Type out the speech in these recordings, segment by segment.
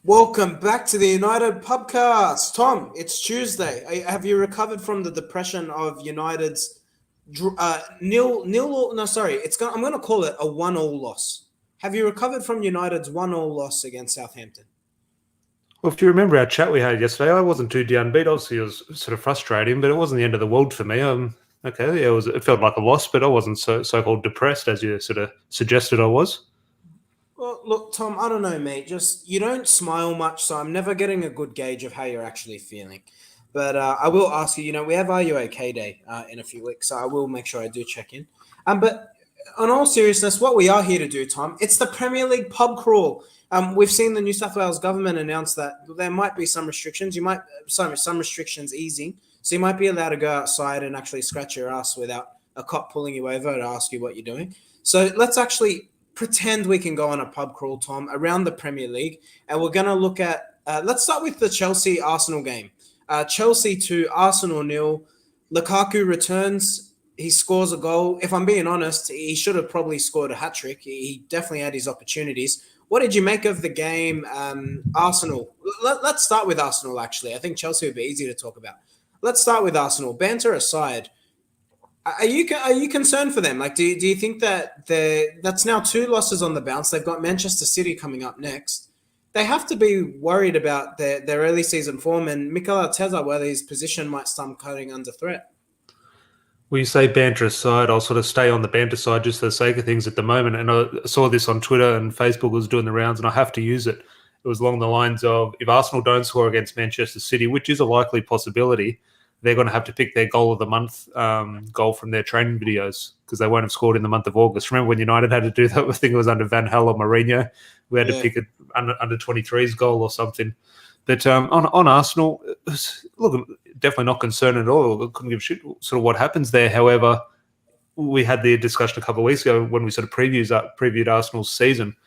Welcome back to the United Pubcast. Tom, it's Tuesday. Have you recovered from the depression of United's nil? No, sorry. I'm going to call it a 1-1 loss. Have you recovered from United's 1-1 loss against Southampton? Well, if you remember our chat we had yesterday, I wasn't too downbeat. Obviously, it was sort of frustrating, but it wasn't the end of the world for me. Okay, yeah, it felt like a loss, but I wasn't so-called depressed as you sort of suggested I was. Well, look, Tom, I don't know, mate. Just you don't smile much, so I'm never getting a good gauge of how you're actually feeling. But I will ask you. We have Are You OK Day in a few weeks, so I will make sure I do check in. But on all seriousness, what we are here to do, Tom, it's the Premier League pub crawl. We've seen the New South Wales government announce that there might be some restrictions. Some restrictions easing, so you might be allowed to go outside and actually scratch your ass without a cop pulling you over to ask you what you're doing. So let's actually pretend we can go on a pub crawl, Tom, around the Premier League, and we're going to look at. Let's start with the Chelsea Arsenal game. Chelsea 2, Arsenal 0. Lukaku returns. He scores a goal. If I'm being honest, he should have probably scored a hat trick. He definitely had his opportunities. What did you make of the game, Arsenal? Let's start with Arsenal, actually. I think Chelsea would be easy to talk about. Let's start with Arsenal. Banter aside, are you concerned for them? Like, do you think that that's now 2 losses on the bounce? They've got Manchester City coming up next. They have to be worried about their early season form, and Mikel Arteta, whether his position might start coming under threat. Well, you say banter aside, I'll sort of stay on the banter side just for the sake of things at the moment. And I saw this on Twitter and Facebook was doing the rounds, and I have to use it. It was along the lines of, if Arsenal don't score against Manchester City, which is a likely possibility, they're going to have to pick their goal of the month goal from their training videos because they won't have scored in the month of August. Remember when United had to do that? I think it was under Van Gaal or Mourinho. We had to pick it under 23's goal or something. But on Arsenal, look, definitely not concerned at all. Couldn't give a shit sort of what happens there. However, we had the discussion a couple of weeks ago when we sort of previewed Arsenal's season.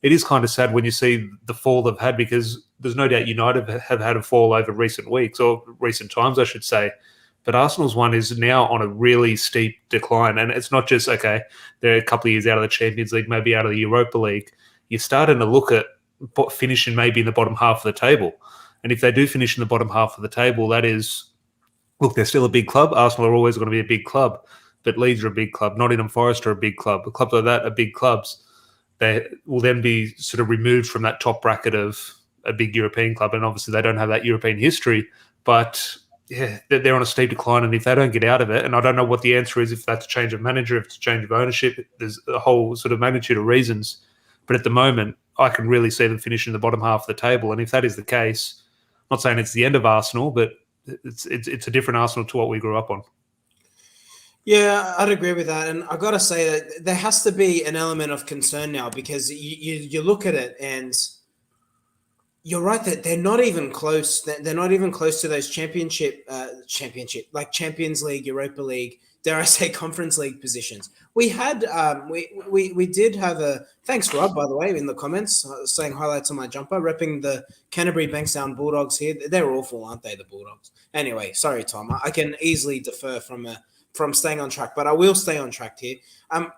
It is kind of sad when you see the fall they've had, because there's no doubt United have had a fall over recent weeks, or recent times, I should say. But Arsenal's one is now on a really steep decline. And it's not just, okay, they're a couple of years out of the Champions League, maybe out of the Europa League. You're starting to look at finishing maybe in the bottom half of the table. And if they do finish in the bottom half of the table, that is, look, they're still a big club. Arsenal are always going to be a big club. But Leeds are a big club. Nottingham Forest are a big club. Clubs like that are big clubs. They will then be sort of removed from that top bracket of a big European club. And obviously they don't have that European history. But yeah, they're on a steep decline. And if they don't get out of it, and I don't know what the answer is, if that's a change of manager, if it's a change of ownership, there's a whole sort of magnitude of reasons. But at the moment, I can really see them finishing in the bottom half of the table. And if that is the case, I'm not saying it's the end of Arsenal, but it's a different Arsenal to what we grew up on. Yeah, I'd agree with that. And I got to say that there has to be an element of concern now, because you look at it and you're right that they're not even close. They're not even close to those championship, like Champions League, Europa League, dare I say, Conference League positions. We had, we did have a, thanks Rob, by the way, in the comments, saying highlights on my jumper, repping the Canterbury Bankstown Bulldogs here. They're awful, aren't they, the Bulldogs? Anyway, sorry, Tom. I can easily defer from staying on track, but I will stay on track here.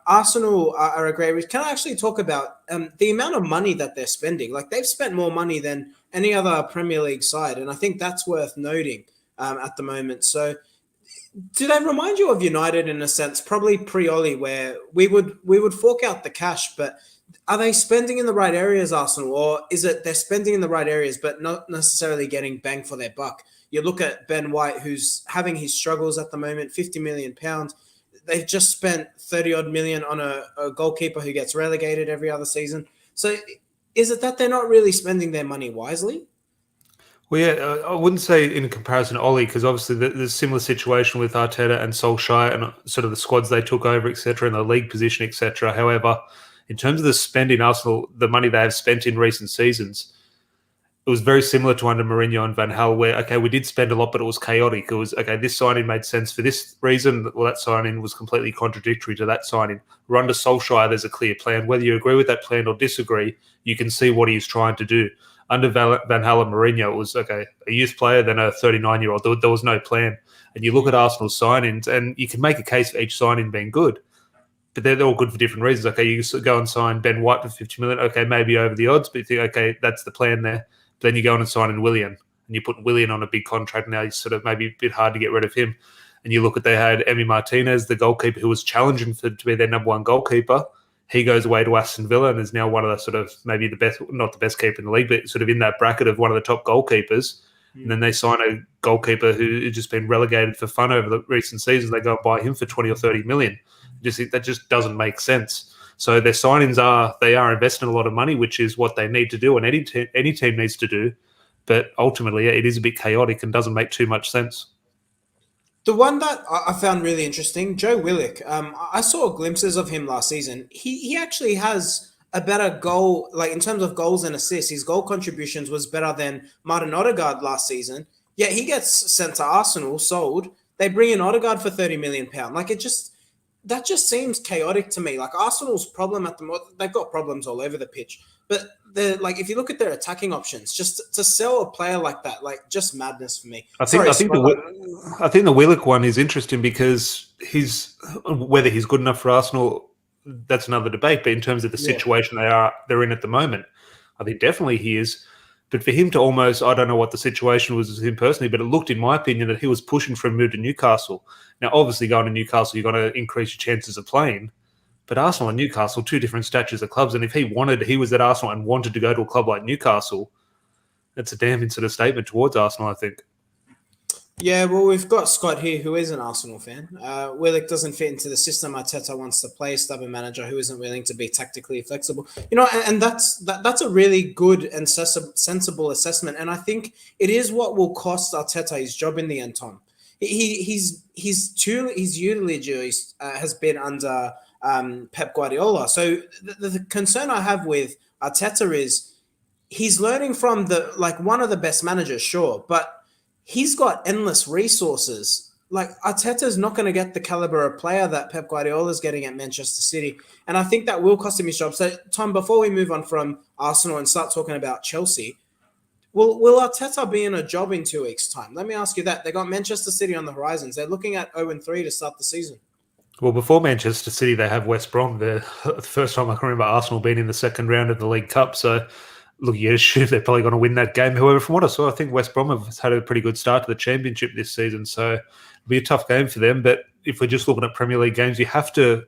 Arsenal are a great. Can I actually talk about the amount of money that they're spending? Like, they've spent more money than any other Premier League side, and I think that's worth noting at the moment. So, do they remind you of United in a sense? Probably pre-Oli, where we would fork out the cash, but are they spending in the right areas, Arsenal, or is it they're spending in the right areas but not necessarily getting bang for their buck? You look at Ben White, who's having his struggles at the moment, £50 million. They've just spent 30 odd million on a goalkeeper who gets relegated every other season. So is it that they're not really spending their money wisely? Well, yeah, I wouldn't say in comparison to Ollie, because obviously there's a similar situation with Arteta and Solskjaer and sort of the squads they took over, etc., and the league position, etc. However, in terms of the spending, Arsenal, the money they have spent in recent seasons, it was very similar to under Mourinho and Van Gaal, where, okay, we did spend a lot, but it was chaotic. It was, okay, this signing made sense for this reason. Well, that signing was completely contradictory to that signing. We're under Solskjaer, there's a clear plan. Whether you agree with that plan or disagree, you can see what he's trying to do. Under Van Gaal and Mourinho, it was, okay, a youth player, then a 39-year-old. There was no plan. And you look at Arsenal's signings, and you can make a case for each signing being good. but they're all good for different reasons. Okay, you go and sign Ben White for 50 million. Okay, maybe over the odds, but you think, okay, that's the plan there. But then you go on and sign in Willian, and you put Willian on a big contract. Now it's sort of maybe a bit hard to get rid of him. And you look at, they had Emi Martinez, the goalkeeper who was challenging to be their number one goalkeeper. He goes away to Aston Villa and is now one of the sort of maybe the best, not the best keeper in the league, but sort of in that bracket of one of the top goalkeepers. And then they sign a goalkeeper who's just been relegated for fun over the recent seasons. They go and buy him for 20 or 30 million. That just doesn't make sense. So their signings are investing a lot of money, which is what they need to do, and any team needs to do. But ultimately, it is a bit chaotic and doesn't make too much sense. The one that I found really interesting, Joe Willock. I saw glimpses of him last season. He actually has a better goal, like in terms of goals and assists. His goal contributions was better than Martin Odegaard last season. Yet he gets sent to Arsenal, sold. They bring in Odegaard for £30 million. Like that just seems chaotic to me. Like Arsenal's problem at the moment, they've got problems all over the pitch. But like if you look at their attacking options, just to sell a player like that, like just madness for me. I think the Willock one is interesting because whether he's good enough for Arsenal, that's another debate. But in terms of the situation they're in at the moment, I think definitely he is. But for him to almost, I don't know what the situation was with him personally, but it looked, in my opinion, that he was pushing for a move to Newcastle. Now, obviously, going to Newcastle, you're going to increase your chances of playing. But Arsenal and Newcastle, two different statures of clubs. And if he was at Arsenal and wanted to go to a club like Newcastle, that's a damning sort of statement towards Arsenal, I think. Yeah, well, we've got Scott here, who is an Arsenal fan. Willock doesn't fit into the system Arteta wants to play, stubborn manager who isn't willing to be tactically flexible. And that's a really good and sensible assessment. And I think it is what will cost Arteta his job in the end, Tom. His utility has been under Pep Guardiola. So the concern I have with Arteta is he's learning from one of the best managers, sure, but he's got endless resources. Like Arteta's not going to get the caliber of player that Pep Guardiola is getting at Manchester City. And I think that will cost him his job. So Tom, before we move on from Arsenal and start talking about Chelsea, will Arteta be in a job in 2 weeks' time? Let me ask you that. They got Manchester City on the horizons. They're looking at 0-3 to start the season. Well, before Manchester City, they have West Brom. The first time I can remember Arsenal being in the second round of the League Cup. So look, you assume they're probably going to win that game. However, from what I saw, I think West Brom have had a pretty good start to the Championship this season. So it'll be a tough game for them. But if we're just looking at Premier League games, you have to,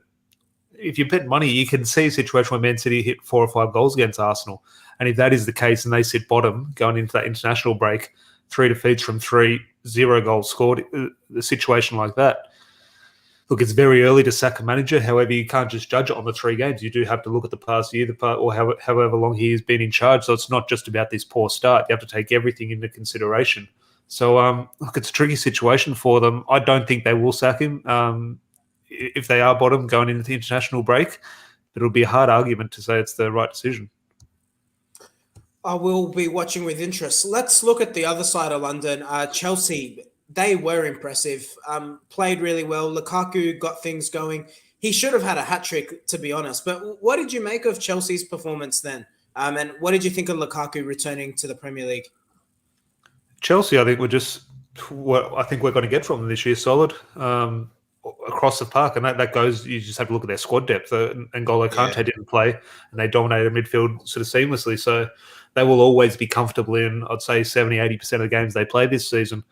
if you bet money, you can see a situation where Man City hit 4 or 5 goals against Arsenal. And if that is the case and they sit bottom going into that international break, 3 defeats from 3, 0 goals scored, a situation like that. Look, it's very early to sack a manager. However, you can't just judge it on the 3 games. You do have to look at the past year, or however long he has been in charge. So it's not just about this poor start. You have to take everything into consideration. So, look, it's a tricky situation for them. I don't think they will sack him if they are bottom going into the international break. But it'll be a hard argument to say it's the right decision. I will be watching with interest. Let's look at the other side of London. Chelsea, they were impressive, played really well. Lukaku got things going. He should have had a hat-trick, to be honest. But what did you make of Chelsea's performance then? And what did you think of Lukaku returning to the Premier League? Chelsea, I think what I think we're going to get from them this year, solid across the park. And that goes, you just have to look at their squad depth. N'Golo Kante didn't play, and they dominated midfield sort of seamlessly. So they will always be comfortable in, I'd say, 70, 80% of the games they play this season.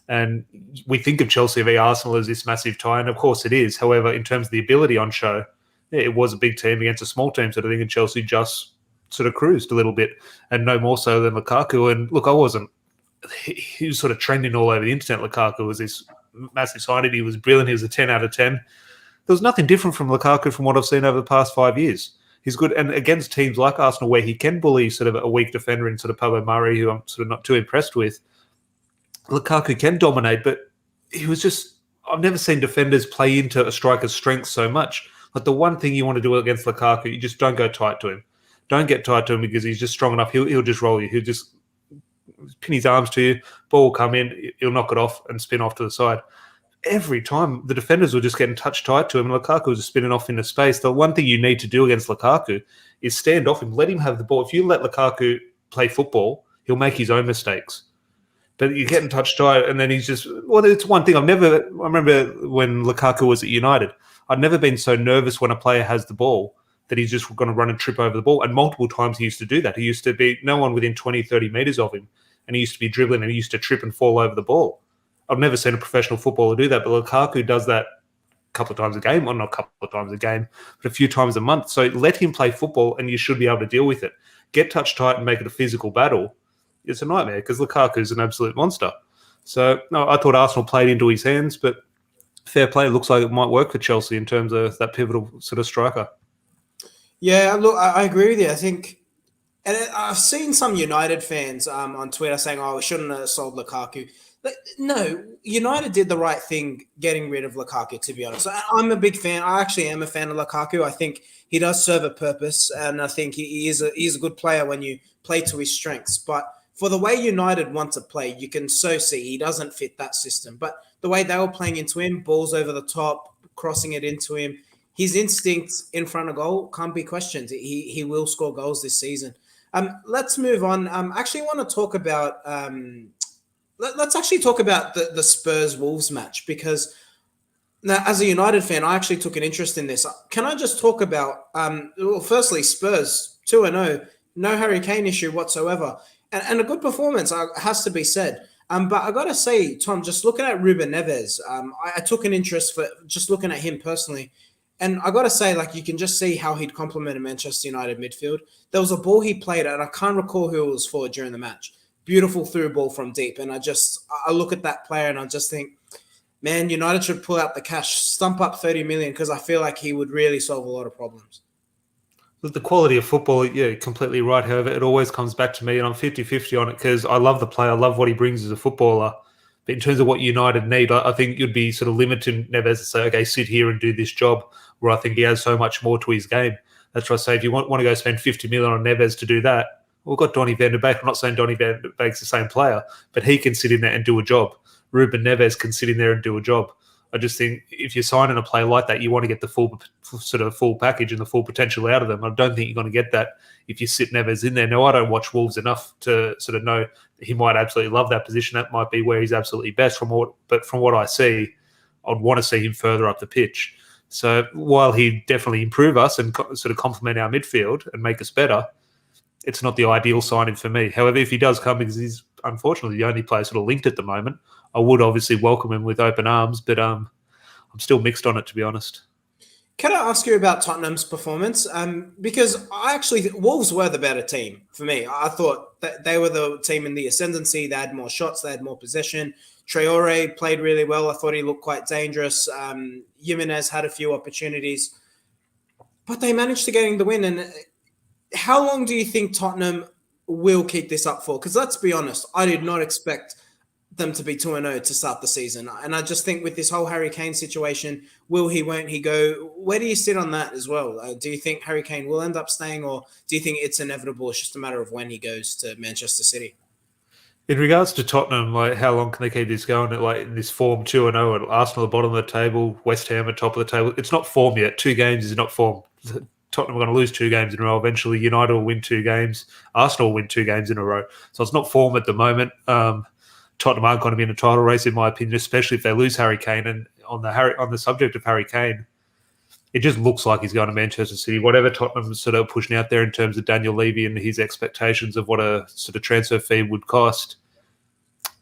And we think of Chelsea v Arsenal as this massive tie, and of course it is. However, in terms of the ability on show, it was a big team against a small team. So I think Chelsea just sort of cruised a little bit, and no more so than Lukaku. And look, he was sort of trending all over the internet. Lukaku was this massive signing. He was brilliant. He was a 10 out of 10. There was nothing different from Lukaku from what I've seen over the past 5 years. He's good. And against teams like Arsenal, where he can bully sort of a weak defender in sort of Pablo Murray, who I'm sort of not too impressed with, Lukaku can dominate, but he was just, I've never seen defenders play into a striker's strength so much. Like the one thing you want to do against Lukaku, you just don't go tight to him. Don't get tight to him because he's just strong enough. He'll just roll you. He'll just pin his arms to you. Ball will come in. He'll knock it off and spin off to the side. Every time the defenders were just getting touched tight to him, and Lukaku was just spinning off into space. The one thing you need to do against Lukaku is stand off him. Let him have the ball. If you let Lukaku play football, he'll make his own mistakes. But you're getting touched tight, and then he's just, well, it's one thing. I remember when Lukaku was at United, I've never been so nervous when a player has the ball that he's just going to run and trip over the ball. And multiple times he used to do that. He used to be no one within 20, 30 metres of him. And he used to be dribbling and he used to trip and fall over the ball. I've never seen a professional footballer do that, but Lukaku does that a couple of times a game, or not a couple of times a game, but a few times a month. So let him play football and you should be able to deal with it. Get touch tight and make it a physical battle. It's a nightmare because Lukaku is an absolute monster. So no, I thought Arsenal played into his hands, but fair play. It looks like it might work for Chelsea in terms of that pivotal sort of striker. Yeah, look, I agree with you. I think, and I've seen some United fans on Twitter saying, "Oh, we shouldn't have sold Lukaku." But no, United did the right thing getting rid of Lukaku, to be honest. I'm a big fan. I actually am a fan of Lukaku. I think he does serve a purpose, and I think he is a good player when you play to his strengths. But for the way United want to play, you can so see he doesn't fit that system. But the way they were playing into him, balls over the top, crossing it into him, his instincts in front of goal can't be questioned. He will score goals this season. Let's move on. Actually want to talk about let's actually talk about the Spurs Wolves match, because now, as a United fan, I actually took an interest in this. Can I just talk about well, firstly, Spurs 2-0, no Harry Kane issue whatsoever, and a good performance has to be said. But I gotta say, Tom, just looking at Ruben Neves, I took an interest for just looking at him personally. And I got to say, like, you can just see how he'd complemented Manchester United midfield. There was a ball he played, and I can't recall who it was for during the match. Beautiful through ball from deep. And I look at that player and I just think, man, United should pull out the cash, stump up 30 million, because I feel like he would really solve a lot of problems. The quality of football, yeah, completely right. However, it always comes back to me, and I'm 50-50 on it because I love the player. I love what he brings as a footballer. But in terms of what United need, I think you'd be sort of limited to Neves to say, okay, sit here and do this job, where I think he has so much more to his game. That's why I say if you want to go spend 50 million on Neves to do that, we've got Donny van der Beek. I'm not saying Donny van der Beek's the same player, but he can sit in there and do a job. Ruben Neves can sit in there and do a job. I just think if you're signing a player like that, you want to get the full package and the full potential out of them. I don't think you're going to get that if you sit Neves in there. Now, I don't watch Wolves enough to sort of know he might absolutely love that position. That might be where he's absolutely best. But from what I see, I'd want to see him further up the pitch. So while he definitely improve us and sort of complement our midfield and make us better, it's not the ideal signing for me. However, if he does come, because he's unfortunately the only player sort of linked at the moment, I would obviously welcome him with open arms, but I'm still mixed on it, to be honest. Can I ask you about Tottenham's performance? Because I actually think Wolves were the better team for me. I thought that they were the team in the ascendancy. They had more shots. They had more possession. Traore played really well. I thought he looked quite dangerous. Jimenez had a few opportunities, but they managed to get in the win. And how long do you think Tottenham will keep this up for? Because let's be honest, I did not expect them to be 2-0 to start the season. And I just think with this whole Harry Kane situation, will he, won't he go? Where do you sit on that as well? Do you think Harry Kane will end up staying, or do you think it's inevitable? It's just a matter of when he goes to Manchester City? In regards to Tottenham, like how long can they keep this going? Like in this form, 2-0, and Arsenal at the bottom of the table, West Ham at top of the table. It's not form yet. 2 games is not form. Tottenham are going to lose 2 games in a row. Eventually, United will win 2 games. Arsenal will win 2 games in a row. So it's not form at the moment. Tottenham aren't going to be in a title race, in my opinion, especially if they lose Harry Kane. And on the subject of Harry Kane, it just looks like he's going to Manchester City. Whatever Tottenham's sort of pushing out there in terms of Daniel Levy and his expectations of what a sort of transfer fee would cost,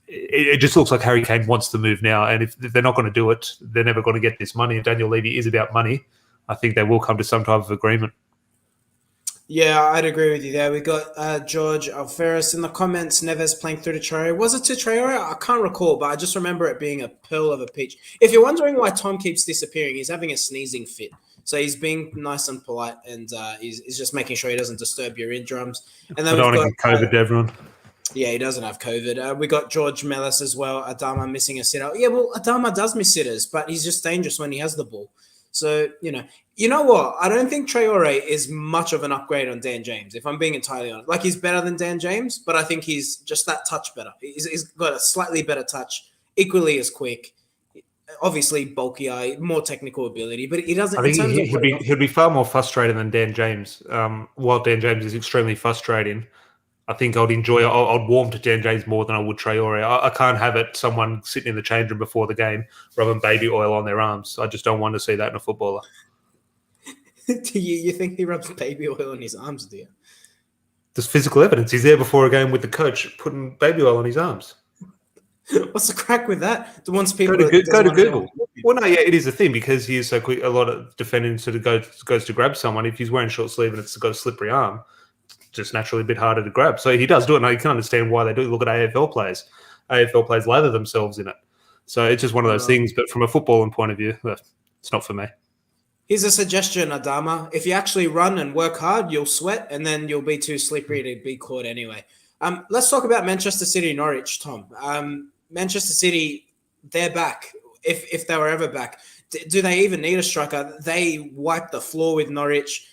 it just looks like Harry Kane wants to move now. And if they're not going to do it, they're never going to get this money. And Daniel Levy is about money. I think they will come to some type of agreement. Yeah, I'd agree with you there. We got George Alferis in the comments. Neves playing through to Traore. Was it to Traore? I can't recall, but I just remember it being a pearl of a peach. If you're wondering why Tom keeps disappearing, he's having a sneezing fit. So he's being nice and polite, and he's just making sure he doesn't disturb your eardrums. And then I don't want to give COVID to everyone. Yeah, he doesn't have COVID. We got George Mellis as well. Adama missing a sitter. Yeah, well, Adama does miss sitters, but he's just dangerous when he has the ball. So, you know what? I don't think Traore is much of an upgrade on Dan James, if I'm being entirely honest. Like, he's better than Dan James, but I think he's just that touch better. He's got a slightly better touch, equally as quick, obviously bulkier, more technical ability, but he doesn't... I think he'll be far more frustrated than Dan James. While Dan James is extremely frustrating, I think I'd enjoy. I'd warm to Dan James more than I would Traore. I can't have it someone sitting in the change room before the game rubbing baby oil on their arms. I just don't want to see that in a footballer. Do you think he rubs baby oil on his arms, do you? There's physical evidence. He's there before a game with the coach putting baby oil on his arms. What's the crack with that? The ones people Go to Google. Well, no, yeah, it is a thing because he is so quick. A lot of defending sort of goes to grab someone. If he's wearing short sleeve and it's got a slippery arm, it's just naturally a bit harder to grab. So he does do it, and you can understand why they do. Look at AFL players. AFL players lather themselves in it. So it's just one of those things. But from a footballing point of view, it's not for me. Here's a suggestion, Adama. If you actually run and work hard, you'll sweat, and then you'll be too slippery to be caught anyway. Let's talk about Manchester City Norwich, Tom. Manchester City, they're back. If they were ever back, do they even need a striker? They wiped the floor with Norwich.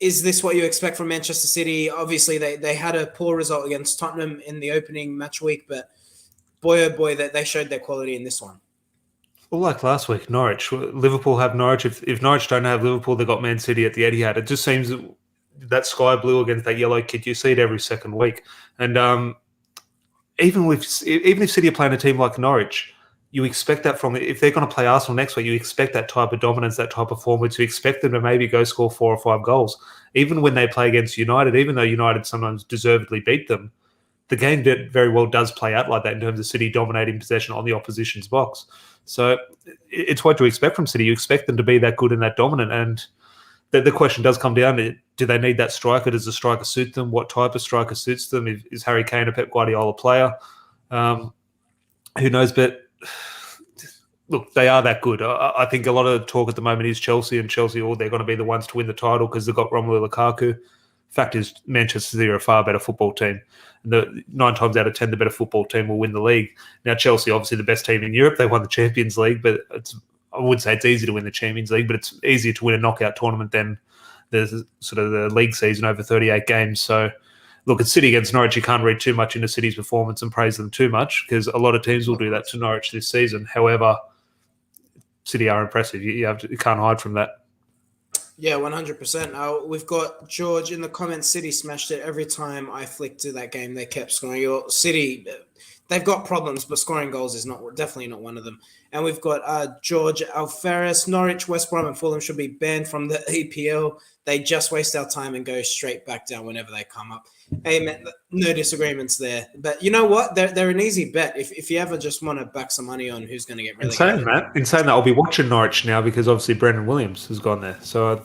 Is this what you expect from Manchester City? Obviously, they had a poor result against Tottenham in the opening match week, but boy, oh boy, that they showed their quality in this one. Well, like last week, Norwich. Liverpool have Norwich. If Norwich don't have Liverpool, they've got Man City at the Etihad. It just seems that sky blue against that yellow kit, you see it every second week. And even if City are playing a team like Norwich, you expect that from if they're going to play Arsenal next week, you expect that type of dominance, that type of performance. You expect them to maybe go score 4 or 5 goals. Even when they play against United, even though United sometimes deservedly beat them, the game very well does play out like that in terms of City dominating possession on the opposition's box. So it's what you expect from City. You expect them to be that good and that dominant. And the question does come down to, do they need that striker? Does the striker suit them? What type of striker suits them? Is Harry Kane a Pep Guardiola player? Who knows? But look, they are that good. I think a lot of the talk at the moment is Chelsea, and Chelsea, they're going to be the ones to win the title because they've got Romelu Lukaku. Fact is, Manchester City are a far better football team. 9 times out of 10, the better football team will win the league. Now, Chelsea, obviously the best team in Europe. They won the Champions League, but I would say it's easy to win the Champions League, but it's easier to win a knockout tournament than the sort of the league season over 38 games. So, look, at City against Norwich, you can't read too much into City's performance and praise them too much because a lot of teams will do that to Norwich this season. However, City are impressive. You can't hide from that. Yeah, 100%. We've got George in the comments. City smashed it every time I flicked to that game. They kept scoring. Your City, they've got problems, but scoring goals is definitely not one of them. And we've got George Alferez. Norwich, West Brom, and Fulham should be banned from the EPL. They just waste our time and go straight back down whenever they come up. Hey, man, no disagreements there. But you know what? They're an easy bet. If you ever just want to back some money on who's going to get relegated. In saying that, I'll be watching Norwich now because obviously Brendan Williams has gone there. So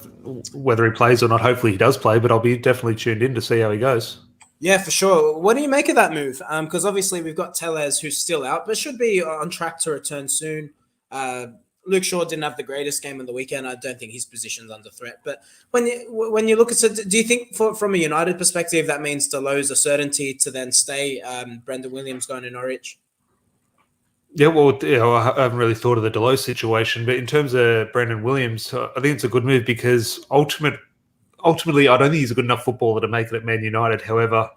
whether he plays or not, hopefully he does play, but I'll be definitely tuned in to see how he goes. Yeah, for sure. What do you make of that move? Because obviously we've got Tellez who's still out, but should be on track to return soon. Luke Shaw didn't have the greatest game on the weekend. I don't think his position's under threat. But when you look at it, do you think from a United perspective that means Delo's a certainty to then stay? Brendan Williams going to Norwich? Yeah, well, I haven't really thought of the Delo situation, but in terms of Brendan Williams, I think it's a good move because ultimately, I don't think he's a good enough footballer to make it at Man United. However,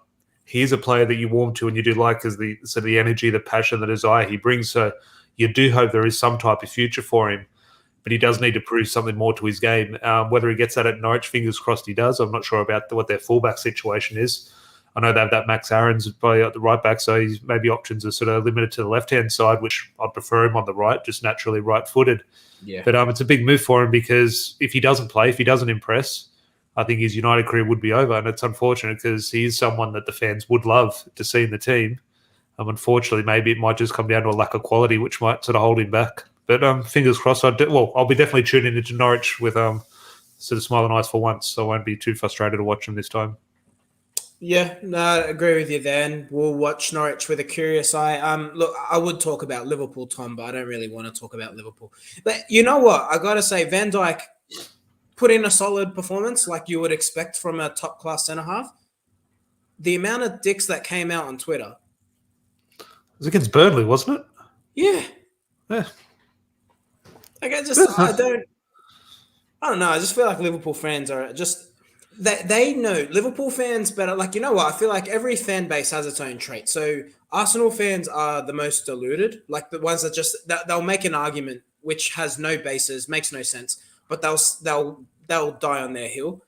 he is a player that you warm to and you do like because the energy, the passion, the desire he brings. So you do hope there is some type of future for him, but he does need to prove something more to his game. Whether he gets that at Norwich, fingers crossed he does. I'm not sure about what their fullback situation is. I know they have that Max Aarons probably at the right back, so his maybe options are sort of limited to the left-hand side, which I'd prefer him on the right, just naturally right-footed. Yeah. But it's a big move for him because if he doesn't play, if he doesn't impress, I think his United career would be over. And it's unfortunate because he is someone that the fans would love to see in the team. Unfortunately, maybe it might just come down to a lack of quality, which might sort of hold him back. But fingers crossed. I'll be definitely tuning into Norwich with sort of smiling eyes for once, so I won't be too frustrated to watch him this time. Yeah, no, I agree with you then. We'll watch Norwich with a curious eye. Look, I would talk about Liverpool, Tom, but I don't really want to talk about Liverpool. But you know what? I got to say, Van Dijk put in a solid performance like you would expect from a top-class centre-half. The amount of dicks that came out on Twitter. It was against Burnley, wasn't it? Yeah. Yeah. Like I don't know. I just feel like Liverpool fans are just... They know Liverpool fans better. Like, you know what? I feel like every fan base has its own trait. So Arsenal fans are the most deluded, like the ones that they'll make an argument which has no basis, makes no sense, but they'll die on their hill.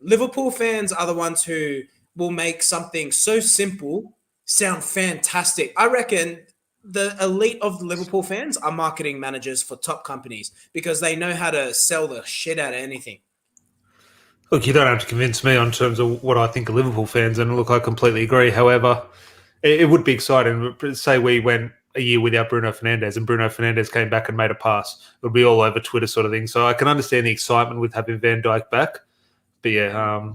Liverpool fans are the ones who will make something so simple sound fantastic. I reckon the elite of Liverpool fans are marketing managers for top companies because they know how to sell the shit out of anything. Look, you don't have to convince me on terms of what I think of Liverpool fans, and look, I completely agree. However, it would be exciting. Say we went a year without Bruno Fernandes, and Bruno Fernandes came back and made a pass. It would be all over Twitter, sort of thing. So I can understand the excitement with having Van Dijk back, but yeah,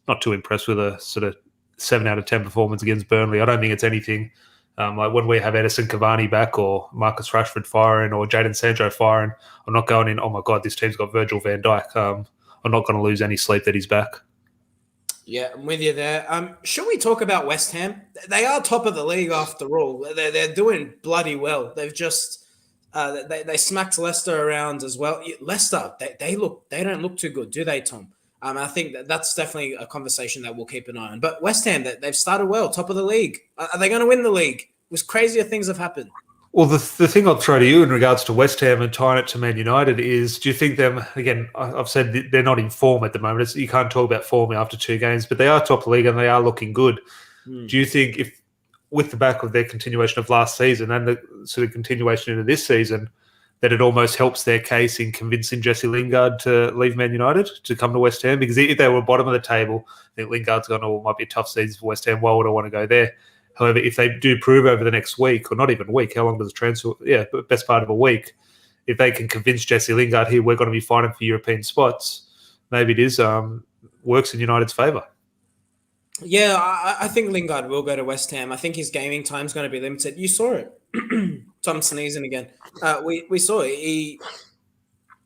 not too impressed with a sort of 7 out of 10 performance against Burnley. I don't think it's anything like when we have Edison Cavani back or Marcus Rashford firing or Jadon Sancho firing. I'm not going in, oh my God, this team's got Virgil van Dijk. I'm not going to lose any sleep that he's back. Yeah, I'm with you there. Should we talk about West Ham? They are top of the league after all. They're doing bloody well. They've just they smacked Leicester around as well. Leicester, they don't look too good, do they, Tom? I think that's definitely a conversation that we'll keep an eye on. But West Ham, they've started well, top of the league. Are they going to win the league? It was crazier things have happened. Well, the thing I'll throw to you in regards to West Ham and tying it to Man United is, do you think them, again, I've said they're not in form at the moment. You can't talk about form after 2 games, but they are top of the league and they are looking good. Do you think if, with the back of their continuation of last season and the sort of continuation into this season, that it almost helps their case in convincing Jesse Lingard to leave Man United to come to West Ham? Because if they were bottom of the table, I think Lingard's gone, oh, it might be a tough season for West Ham. Why would I want to go there? However, if they do prove over the next week, or not even week, how long does the transfer? Yeah, best part of a week. If they can convince Jesse Lingard here, we're going to be fighting for European spots. Maybe it is works in United's favour. Yeah, I think Lingard will go to West Ham. I think his gaming time is going to be limited. You saw it. Tom sneezing again. We saw it. He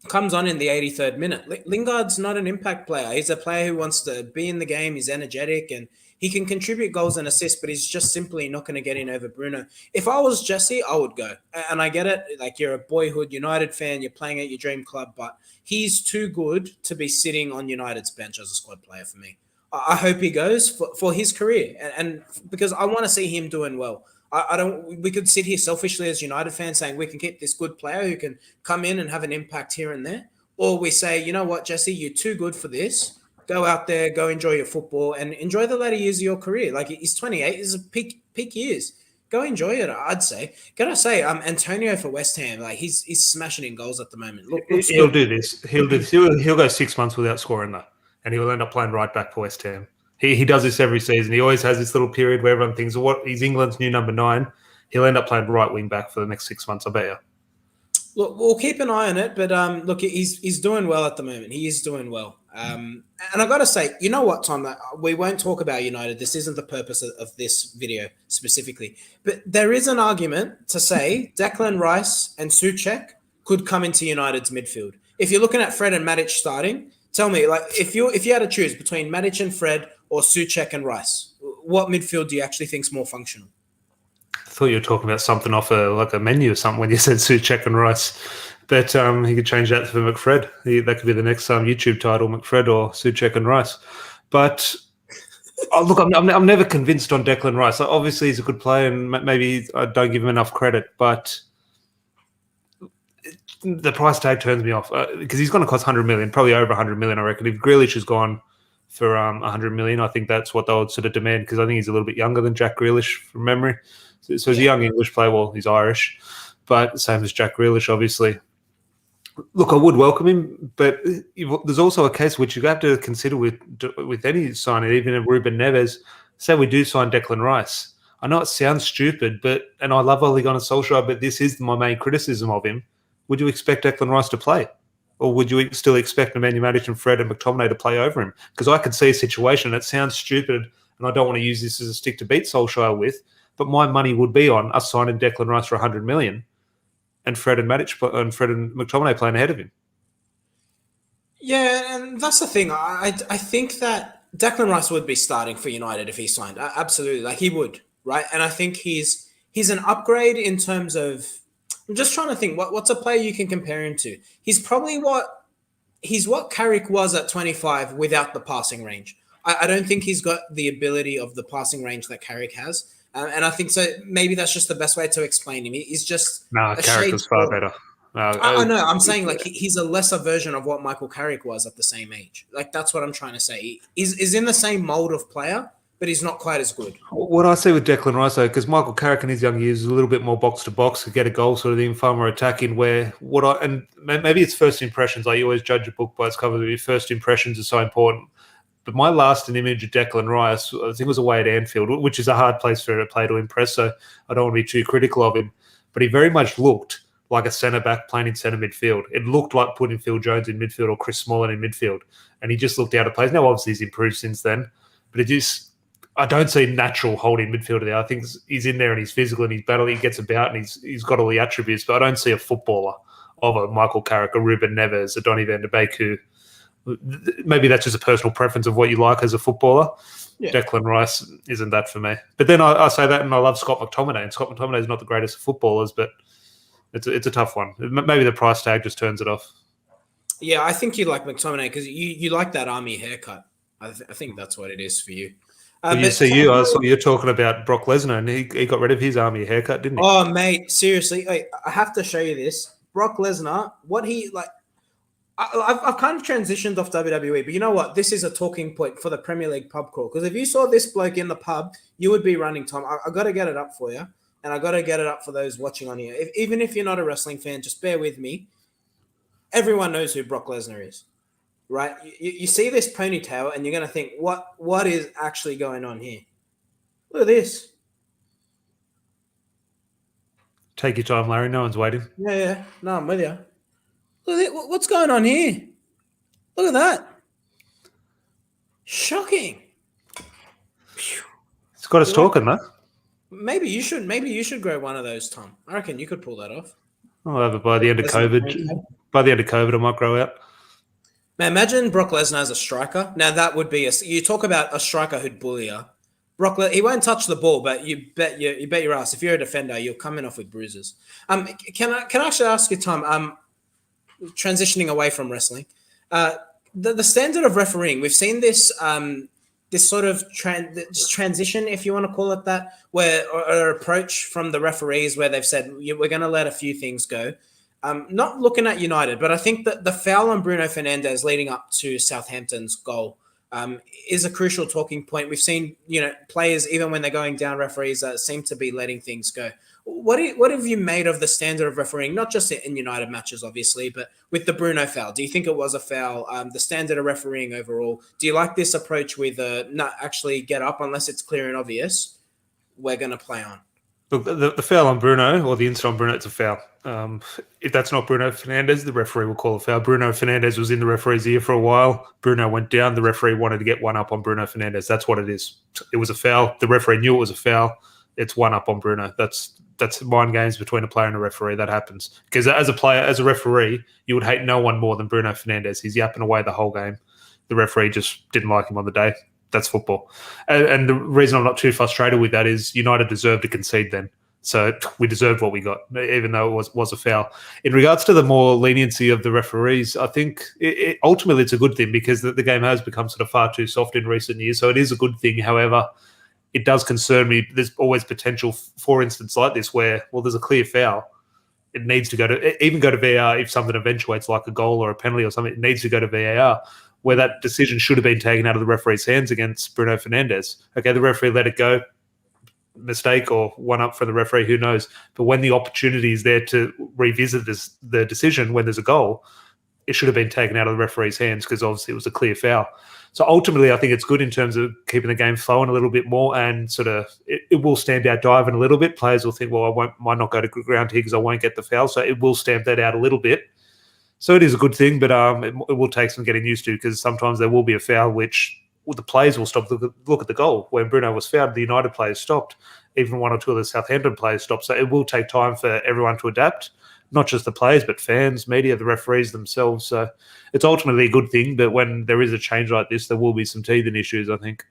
comes on in the 83rd minute. Lingard's not an impact player. He's a player who wants to be in the game. He's energetic and he can contribute goals and assists, but he's just simply not going to get in over Bruno. If I was Jesse, I would go. And I get it. Like, you're a boyhood United fan. You're playing at your dream club, but he's too good to be sitting on United's bench as a squad player for me. I hope he goes for his career and because I want to see him doing well. I don't. We could sit here selfishly as United fans saying we can keep this good player who can come in and have an impact here and there, or we say, you know what, Jesse, you're too good for this. Go out there, go enjoy your football, and enjoy the latter years of your career. Like, he's 28, he's a peak years. Go enjoy it. I'd say. Gotta say, Antonio for West Ham, like he's smashing in goals at the moment. He'll do this. He'll go 6 months without scoring that, and he will end up playing right back for West Ham. He does this every season. He always has this little period where everyone thinks, "What? He's England's new number 9." He'll end up playing right wing back for the next 6 months. I bet you. Look, we'll keep an eye on it, but look, he's doing well at the moment. He is doing well. And I got to say, you know what, Tom? We won't talk about United. This isn't the purpose of this video specifically. But there is an argument to say Declan Rice and Souček could come into United's midfield. If you're looking at Fred and Matic starting, tell me, like, if you had to choose between Matic and Fred or Souček and Rice, what midfield do you actually think is more functional? I thought you were talking about something off a menu or something when you said Souček and Rice. But he could change that for McFred. That could be the next YouTube title, McFred or Souček and Rice. But look, I'm never convinced on Declan Rice. Obviously, he's a good player, and maybe I don't give him enough credit. But the price tag turns me off because he's going to cost 100 million, probably over 100 million, I reckon. If Grealish has gone for 100 million, I think that's what they would sort of demand because I think he's a little bit younger than Jack Grealish from memory. So he's a young English player. Well, he's Irish, but same as Jack Grealish, obviously. Look, I would welcome him, but there's also a case which you have to consider with any signing, even if Ruben Neves. Say we do sign Declan Rice. I know it sounds stupid, and I love Ole Gunnar Solskjaer, but this is my main criticism of him. Would you expect Declan Rice to play? Or would you still expect Nemanja Matic and Fred and McTominay to play over him? Because I could see a situation that sounds stupid, and I don't want to use this as a stick to beat Solskjaer with, but my money would be on us signing Declan Rice for 100 million and Fred and McTominay playing ahead of him. Yeah, and that's the thing. I think that Declan Rice would be starting for United if he signed. Absolutely, like he would, right? And I think he's an upgrade in terms of. I'm just trying to think what's a player you can compare him to. He's probably what Carrick was at 25 without the passing range. I don't think he's got the ability of the passing range that Carrick has. And I think so. Maybe that's just the best way to explain him. He's just Carrick was far better. I know. I'm saying like he's a lesser version of what Michael Carrick was at the same age. Like that's what I'm trying to say. He's in the same mold of player, but he's not quite as good. What I see with Declan Rice, though, because Michael Carrick in his young years was a little bit more box to box, could get a goal sort of thing, far more attacking. And maybe it's first impressions. Like you always judge a book by its cover, but your first impressions are so important. But my lasting image of Declan Rice, I think, was away at Anfield, which is a hard place for him to play to impress. So I don't want to be too critical of him. But he very much looked like a centre back playing in centre midfield. It looked like putting Phil Jones in midfield or Chris Smalling in midfield, and he just looked out of place. Now, obviously, he's improved since then, but it just. I don't see natural holding midfielder there. I think he's in there and he's physical and he's battling, he gets about and he's got all the attributes, but I don't see a footballer of a Michael Carrick, a Ruben Neves, a Donny van de Beek who maybe that's just a personal preference of what you like as a footballer. Yeah. Declan Rice isn't that for me. But then I say that and I love Scott McTominay, and Scott McTominay is not the greatest of footballers, but it's a tough one. Maybe the price tag just turns it off. Yeah, I think you like McTominay because you like that army haircut. I think that's what it is for you. I saw you're talking about Brock Lesnar, and he got rid of his army haircut, didn't he? Oh, mate, seriously, I have to show you this. Brock Lesnar, what he like. I've kind of transitioned off WWE, but you know what? This is a talking point for the Premier League pub crawl. Because if you saw this bloke in the pub, you would be running, Tom. I got to get it up for you, and I got to get it up for those watching on here. Even if you're not a wrestling fan, just bear with me. Everyone knows who Brock Lesnar is. Right, you see this ponytail, and you're going to think, what is actually going on here? Look at this. Take your time, Larry. No one's waiting. Yeah. No, I'm with you. Look at it. What's going on here? Look at that. Shocking. It's got us talking, though. Maybe you should grow one of those, Tom. I reckon you could pull that off. I'll have it by the end of COVID. By the end of COVID, I might grow out. Man, imagine Brock Lesnar as a striker. Now that would be you talk about a striker who'd bully you. He won't touch the ball, but you bet your ass if you're a defender, you're coming off with bruises. Can I actually ask you, Tom? Transitioning away from wrestling, the standard of refereeing. We've seen this this sort of transition, if you want to call it that, or approach from the referees where they've said we're going to let a few things go. Not looking at United, but I think that the foul on Bruno Fernandes leading up to Southampton's goal is a crucial talking point. We've seen, players, even when they're going down, referees seem to be letting things go. What have you made of the standard of refereeing, not just in United matches, obviously, but with the Bruno foul? Do you think it was a foul? The standard of refereeing overall, do you like this approach with not actually get up unless it's clear and obvious? We're going to play on. Look, the foul on Bruno, or the incident on Bruno, it's a foul. If that's not Bruno Fernandes, the referee will call a foul. Bruno Fernandes was in the referee's ear for a while. Bruno went down. The referee wanted to get one up on Bruno Fernandes. That's what it is. It was a foul. The referee knew it was a foul. It's one up on Bruno. That's mind games between a player and a referee. That happens. Because as a player, as a referee, you would hate no one more than Bruno Fernandes. He's yapping away the whole game. The referee just didn't like him on the day. That's football. And the reason I'm not too frustrated with that is United deserved to concede then. So we deserved what we got, even though it was a foul. In regards to the more leniency of the referees, I think ultimately it's a good thing because the game has become sort of far too soft in recent years. So it is a good thing. However, it does concern me. There's always potential for instance like this where, there's a clear foul. It needs to go to VAR if something eventuates like a goal or a penalty or something. It needs to go to VAR where that decision should have been taken out of the referee's hands against Bruno Fernandes. Okay, the referee let it go. Mistake or one up for the referee, who knows? But when the opportunity is there to revisit the decision when there's a goal, it should have been taken out of the referee's hands because obviously it was a clear foul. So ultimately, I think it's good in terms of keeping the game flowing a little bit more and sort of it will stamp out diving a little bit. Players will think, well, might not go to ground here because I won't get the foul. So it will stamp that out a little bit. So it is a good thing, but it will take some getting used to because sometimes there will be a foul which the players will stop look at the goal. When Bruno was fouled, the United players stopped. Even one or two of the Southampton players stopped. So it will take time for everyone to adapt, not just the players, but fans, media, the referees themselves. So it's ultimately a good thing, but when there is a change like this, there will be some teething issues, I think.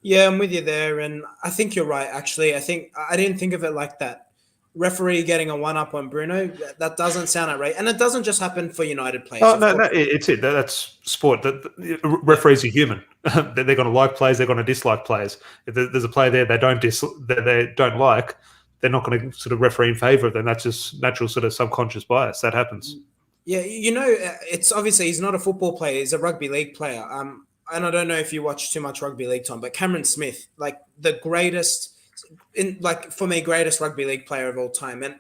Yeah, I'm with you there, and I think you're right, actually. I didn't think of it like that. Referee getting a one-up on Bruno, that doesn't sound outrageous. And it doesn't just happen for United players. Oh, no, it's it. That's sport. Referees are human. They're going to like players. They're going to dislike players. If there's a player there they don't like, they're not going to sort of referee in favour of them. That's just natural sort of subconscious bias. That happens. Yeah, it's obviously he's not a football player. He's a rugby league player. and I don't know if you watch too much rugby league, Tom, but Cameron Smith, like the greatest, for me, greatest rugby league player of all time. And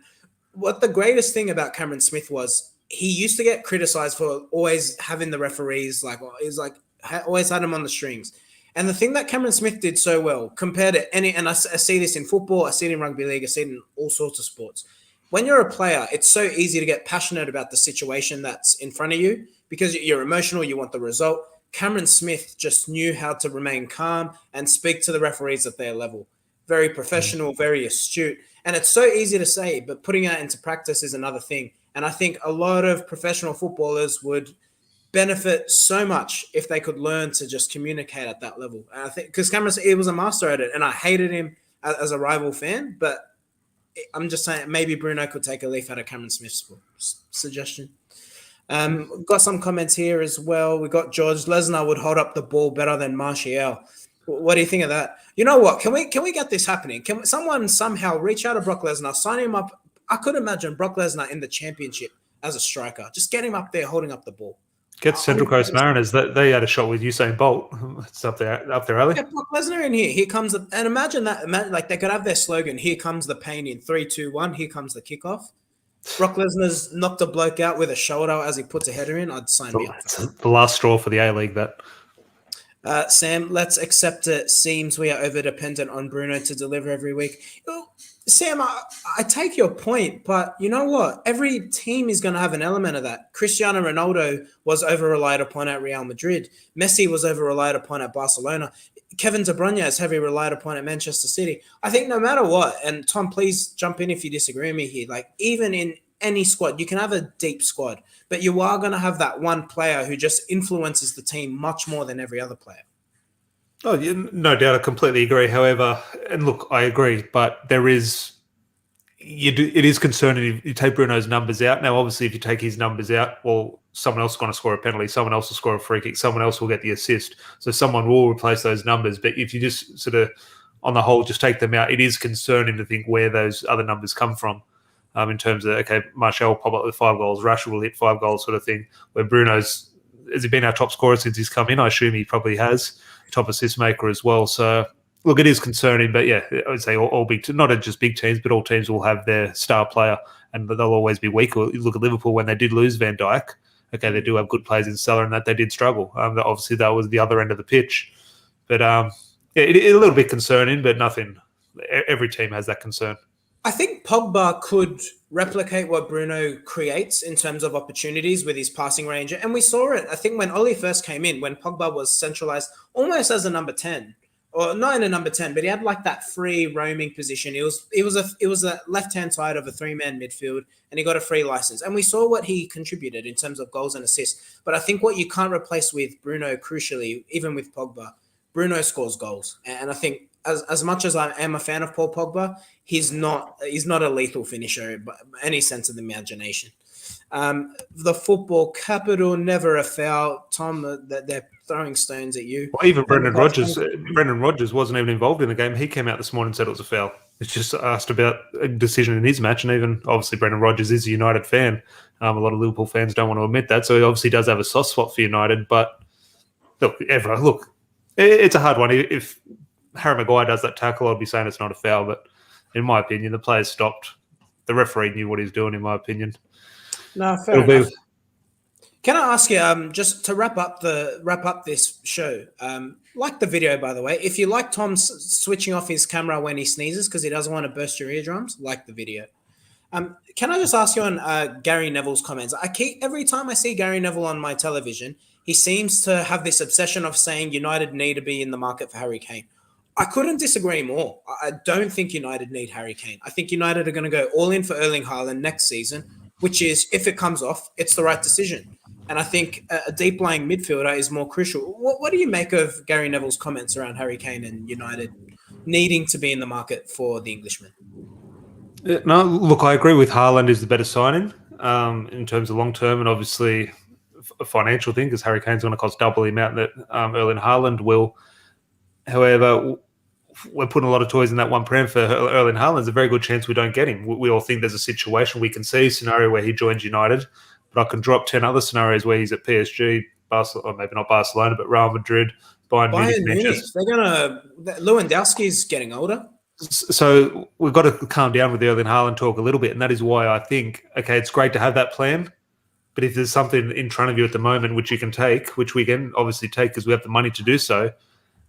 what the greatest thing about Cameron Smith was, he used to get criticized for always having the referees always had him on the strings. And the thing that Cameron Smith did so well compared to and I see this in football, I see it in rugby league, I see it in all sorts of sports. When you're a player, it's so easy to get passionate about the situation that's in front of you because you're emotional, you want the result. Cameron Smith just knew how to remain calm and speak to the referees at their level. Very professional, very astute. And it's so easy to say, but putting it into practice is another thing. And I think a lot of professional footballers would benefit so much if they could learn to just communicate at that level. And I think because Cameron, he was a master at it, and I hated him as a rival fan, but I'm just saying maybe Bruno could take a leaf out of Cameron Smith's suggestion. Got some comments here as well. We got George Lesnar would hold up the ball better than Martial. What do you think of that? You know what? Can we get this happening? Can someone somehow reach out to Brock Lesnar, sign him up? I could imagine Brock Lesnar in the championship as a striker. Just get him up there holding up the ball. Get Central Coast Mariners. They had a shot with Usain Bolt. It's up there, alley. Get Brock Lesnar in here. Here comes and imagine that. Like they could have their slogan. Here comes the pain in 3, 2, 1. Here comes the kickoff. Brock Lesnar's knocked a bloke out with a shoulder as he puts a header in. I'd sign me up. It's the last straw for the A-League, that. Sam, let's accept it. Seems we are over-dependent on Bruno to deliver every week. Sam, I take your point, but you know what? Every team is going to have an element of that. Cristiano Ronaldo was over-relied upon at Real Madrid. Messi was over-relied upon at Barcelona. Kevin De Bruyne is heavily relied upon at Manchester City. I think no matter what, and Tom, please jump in if you disagree with me here, like even in any squad, you can have a deep squad, but you are going to have that one player who just influences the team much more than every other player. Oh, yeah, no doubt. I completely agree. However, and look, I agree, but it is concerning if you take Bruno's numbers out. Now, obviously, if you take his numbers out, well, someone else is going to score a penalty, someone else will score a free kick, someone else will get the assist. So someone will replace those numbers. But if you just sort of, on the whole, just take them out, it is concerning to think where those other numbers come from. In terms of, okay, Martial will pop up with 5 goals, Rashford will hit 5 goals sort of thing, where Bruno's, has he been our top scorer since he's come in? I assume he probably has. Top assist maker as well. So, look, it is concerning, but yeah, I would say all big, not just big teams, but all teams will have their star player, and they'll always be weak. Look at Liverpool when they did lose Van Dijk. Okay, they do have good players in Salah, and that they did struggle. Obviously, that was the other end of the pitch. But yeah, it's a little bit concerning, but nothing. Every team has that concern. I think Pogba could replicate what Bruno creates in terms of opportunities with his passing range. And we saw it, I think, when Oli first came in, when Pogba was centralized almost as a number 10, or not in a number 10, but he had like that free roaming position. It was a left-hand side of a 3-man midfield, and he got a free license. And we saw what he contributed in terms of goals and assists. But I think what you can't replace with Bruno, crucially, even with Pogba, Bruno scores goals. And I think as much as I am a fan of Paul Pogba, he's not a lethal finisher by any sense of the imagination. The football capital, never a foul. Tom, that they're throwing stones at you. Well, even Brendan Rodgers wasn't even involved in the game. He came out this morning and said it was a foul. It's just asked about a decision in his match, and even obviously Brendan Rodgers is a United fan. A lot of Liverpool fans don't want to admit that, so he obviously does have a soft spot for United. But look, it's a hard one. If Harry Maguire does that tackle, I'd be saying it's not a foul, but in my opinion, the player stopped. The referee knew what he was doing, in my opinion. No, fair enough. Can I ask you, just to wrap up this show, like the video, by the way, if you like Tom switching off his camera when he sneezes because he doesn't want to burst your eardrums, like the video. Can I just ask you on Gary Neville's comments? Every time I see Gary Neville on my television, he seems to have this obsession of saying United need to be in the market for Harry Kane. I couldn't disagree more. I don't think United need Harry Kane. I think United are going to go all in for Erling Haaland next season, which is, if it comes off, it's the right decision. And I think a deep-lying midfielder is more crucial. What do you make of Gary Neville's comments around Harry Kane and United needing to be in the market for the Englishman? No, look, I agree with Haaland is the better signing in terms of long-term, and obviously a financial thing, because Harry Kane's going to cost double the amount that Erling Haaland will. However, we're putting a lot of toys in that one pram for Erling Haaland. There's a very good chance we don't get him. We all think there's a situation we can see, a scenario where he joins United, but I can drop 10 other scenarios where he's at PSG, Barcelona, or maybe not Barcelona, but Real Madrid, Bayern Munich, Bayern Munich, Manchester. Lewandowski's getting older. So we've got to calm down with the Erling Haaland talk a little bit, and that is why I think, okay, it's great to have that plan, but if there's something in front of you at the moment which you can take, which we can obviously take because we have the money to do so,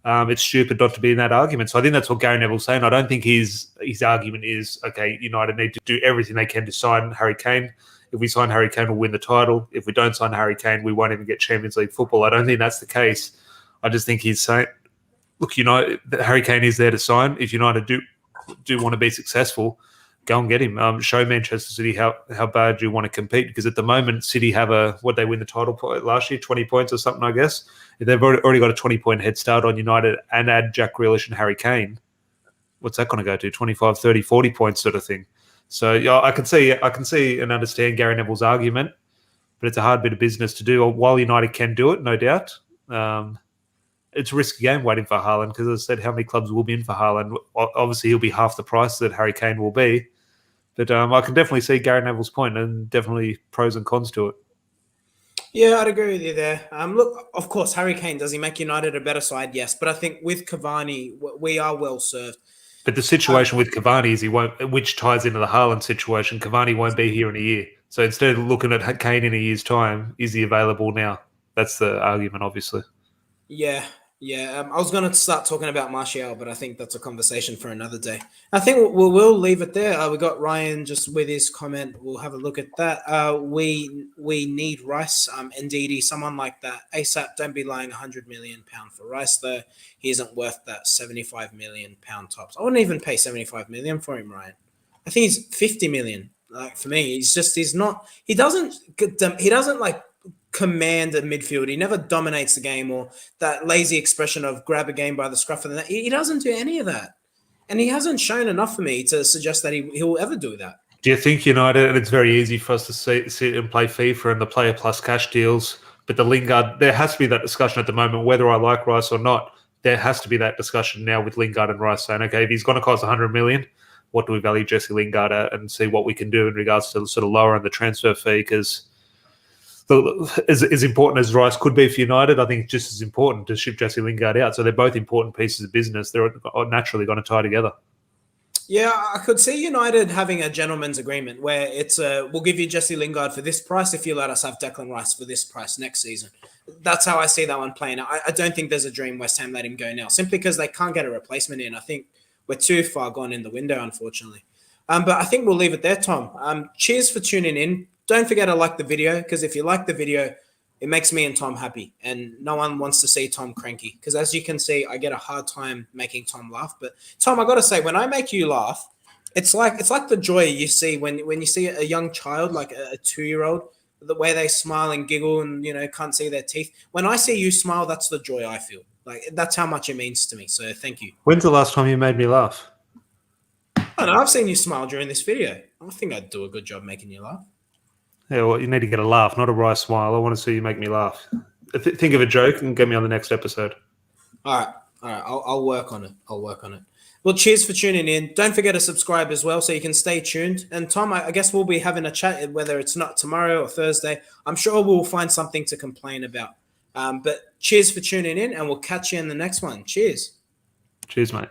it's stupid not to be in that argument. So I think that's what Gary Neville's saying. I don't think his argument is, okay, United need to do everything they can to sign Harry Kane. If we sign Harry Kane, we'll win the title. If we don't sign Harry Kane, we won't even get Champions League football. I don't think that's the case. I just think he's saying, look, Harry Kane is there to sign. If United do want to be successful, go and get him. Show Manchester City how bad you want to compete, because at the moment City have they win the title last year, 20 points or something, I guess. If they've already got a 20-point head start on United and add Jack Grealish and Harry Kane, what's that going to go to? 25, 30, 40 points sort of thing. So yeah, I can see and understand Gary Neville's argument, but it's a hard bit of business to do. While United can do it, no doubt. It's a risky game waiting for Haaland, because as I said, how many clubs will be in for Haaland? Obviously, he'll be half the price that Harry Kane will be. But I can definitely see Gary Neville's point, and definitely pros and cons to it. Yeah, I'd agree with you there. Look, of course, Harry Kane, does he make United a better side? Yes. But I think with Cavani, we are well served. But the situation with Cavani is which ties into the Haaland situation. Cavani won't be here in a year. So instead of looking at Kane in a year's time, is he available now? That's the argument, obviously. Yeah. I was going to start talking about Martial, but I think that's a conversation for another day. I think we'll leave it there. We got Ryan just with his comment. We'll have a look at that. We need Rice, Ndidi, someone like that. ASAP, don't be lying £100 million for Rice, though. He isn't worth that £75 million tops. I wouldn't even pay $75 million for him, Ryan. I think he's $50 million. Like, for me, he doesn't like command a midfield. He never dominates the game, or that lazy expression of grab a game by the scruff of the neck. He doesn't do any of that. And he hasn't shown enough for me to suggest that he'll ever do that. Do you think United, and it's very easy for us to sit and play FIFA and the player plus cash deals, but the Lingard, there has to be that discussion at the moment, whether I like Rice or not. There has to be that discussion now with Lingard and Rice saying, okay, if he's going to cost $100 million, what do we value Jesse Lingard at, and see what we can do in regards to sort of lowering the transfer fee, because as important as Rice could be for United, I think it's just as important to ship Jesse Lingard out. So they're both important pieces of business. They're naturally going to tie together. Yeah, I could see United having a gentleman's agreement where it's we'll give you Jesse Lingard for this price if you let us have Declan Rice for this price next season. That's how I see that one playing out. I don't think there's a dream West Ham let him go now, simply because they can't get a replacement in. I think we're too far gone in the window, unfortunately. But I think we'll leave it there, Tom. Cheers for tuning in. Don't forget to like the video, because if you like the video, it makes me and Tom happy, and no one wants to see Tom cranky, because as you can see, I get a hard time making Tom laugh. But Tom, I got to say, when I make you laugh, it's like the joy you see when you see a young child, like a 2-year-old, the way they smile and giggle and can't see their teeth. When I see you smile, that's the joy I feel. Like, that's how much it means to me. So thank you. When's the last time you made me laugh? I know, I've seen you smile during this video. I think I'd do a good job making you laugh. Yeah, well, you need to get a laugh, not a Rice smile. I want to see you make me laugh. Think of a joke and get me on the next episode. All right. I'll work on it. Well, cheers for tuning in. Don't forget to subscribe as well, so you can stay tuned. And Tom, I guess we'll be having a chat, whether it's not tomorrow or Thursday. I'm sure we'll find something to complain about. But cheers for tuning in, and we'll catch you in the next one. Cheers. Cheers, mate.